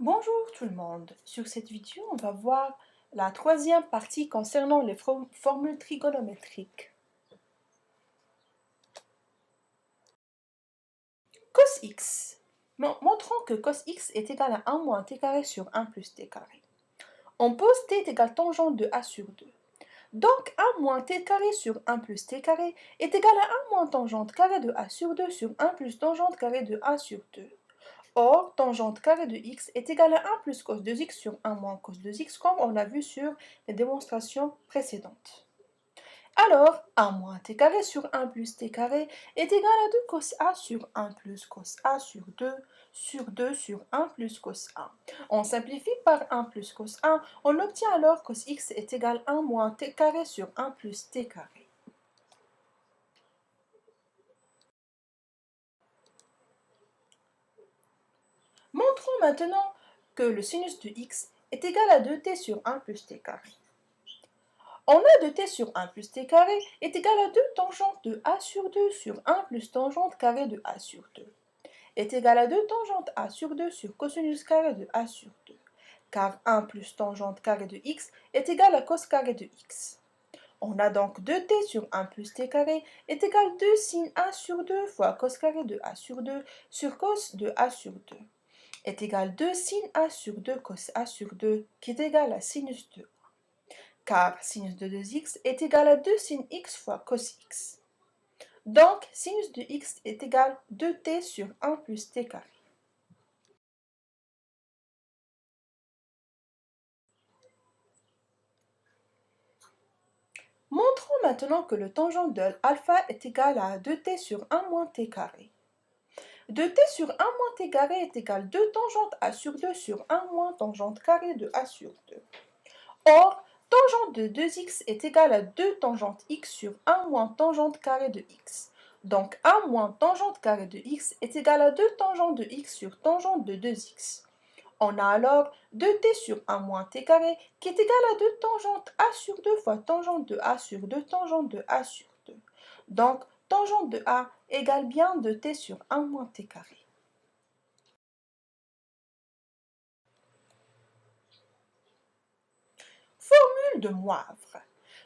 Bonjour tout le monde. Sur cette vidéo, on va voir la troisième partie concernant les formules trigonométriques. Cos x. Montrons que cos x est égal à 1 moins t carré sur 1 plus t carré. On pose t est égal à tangente de a sur 2. Donc 1 moins t carré sur 1 plus t carré est égal à 1 moins tangente carré de a sur 2 sur 1 plus tangente carré de a sur 2. Or, tangente carré de x est égale à 1 plus cos de x sur 1 moins cos de x, comme on l'a vu sur les démonstrations précédentes. Alors, 1 moins t carré sur 1 plus t carré est égal à 2 cos a sur 1 plus cos a sur 2 sur 1 plus cos a. On simplifie par 1 plus cos a, on obtient alors cos x est égal à 1 moins t carré sur 1 plus t carré. Montrons maintenant que le sinus de x est égal à 2t sur 1 plus t carré. On a 2t sur 1 plus t carré est égal à 2 tangente de a sur 2 sur 1 plus tangente carré de a sur 2 est égal à 2 tangente a sur 2 sur cosinus carré de a sur 2, car 1 plus tangente carré de x est égal à cos carré de x. On a donc 2t sur 1 plus t carré est égal à 2 sin a sur 2 fois cos carré de a sur 2 sur cos de a sur 2 est égal à 2 sin a sur 2 cos a sur 2 qui est égal à sinus de a, car sinus de 2x est égal à 2 sin x fois cos x. Donc, sinus de x est égal à 2t sur 1 plus t carré. Montrons maintenant que le tangente de alpha est égal à 2t sur 1 moins t carré. 2t sur 1 moins t carré est égal à 2 tangente a sur 2 sur 1 moins tangente carré de a sur 2. Or, tangente de 2x est égal à 2 tangente x sur 1 moins tangente carré de x. Donc 1 moins tangente carré de x est égal à 2 tangente de x sur tangente de 2x. On a alors 2t sur 1 moins t carré qui est égal à 2 tangente a sur 2 fois tangente de a sur 2 tangente de a sur 2. Donc tangente de a égale bien 2t sur 1 moins t carré. Formule de Moivre.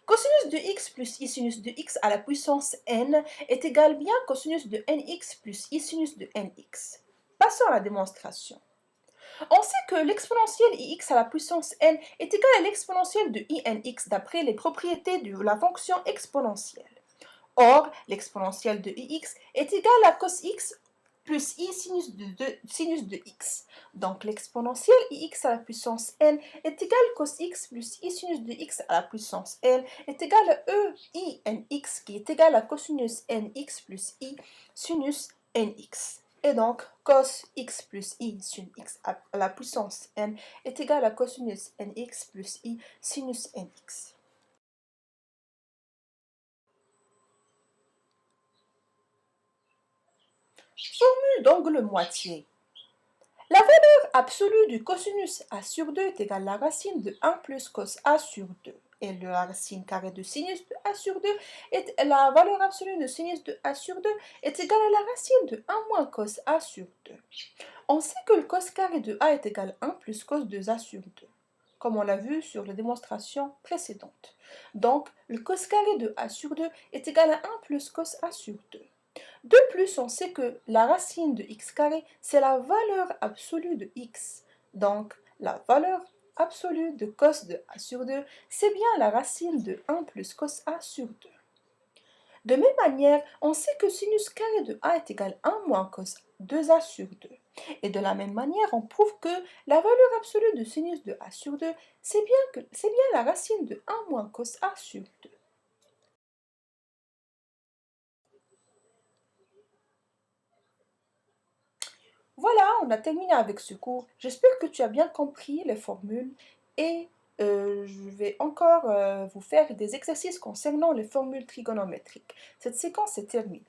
Cosinus de x plus i sinus de x à la puissance n est égal bien cosinus de nx plus i sinus de nx. Passons à la démonstration. On sait que l'exponentielle ix à la puissance n est égal à l'exponentielle de inx d'après les propriétés de la fonction exponentielle. Or, l'exponentielle de ix est égale à cos x plus i sinus de x. Donc l'exponentielle ix à la puissance n est égale à cos x plus i sinus de x à la puissance n est égal à e i nx qui est égal à cosinus nx plus i sinus nx. Et donc cos x plus i sin x à la puissance n est égal à cosinus nx plus i sinus nx. Formule d'angle moitié. La valeur absolue du cosinus a sur 2 est égale à la racine de 1 plus cos a sur 2. Et la racine carrée de sinus de a sur 2 est la valeur absolue de sinus de a sur 2 est égale à la racine de 1 moins cos a sur 2. On sait que le cos carré de a est égal à 1 plus cos de a sur 2, comme on l'a vu sur les démonstrations précédentes. Donc, le cos carré de a sur 2 est égal à 1 plus cos a sur 2. De plus, on sait que la racine de x carré, c'est la valeur absolue de x. Donc, la valeur absolue de cos de a sur 2, c'est bien la racine de 1 plus cos a sur 2. De même manière, on sait que sinus carré de a est égal à 1 moins cos 2a sur 2. Et de la même manière, on prouve que la valeur absolue de sinus de a sur 2, c'est bien la racine de 1 moins cos a sur 2. Voilà, on a terminé avec ce cours. J'espère que tu as bien compris les formules et je vais encore vous faire des exercices concernant les formules trigonométriques. Cette séquence est terminée.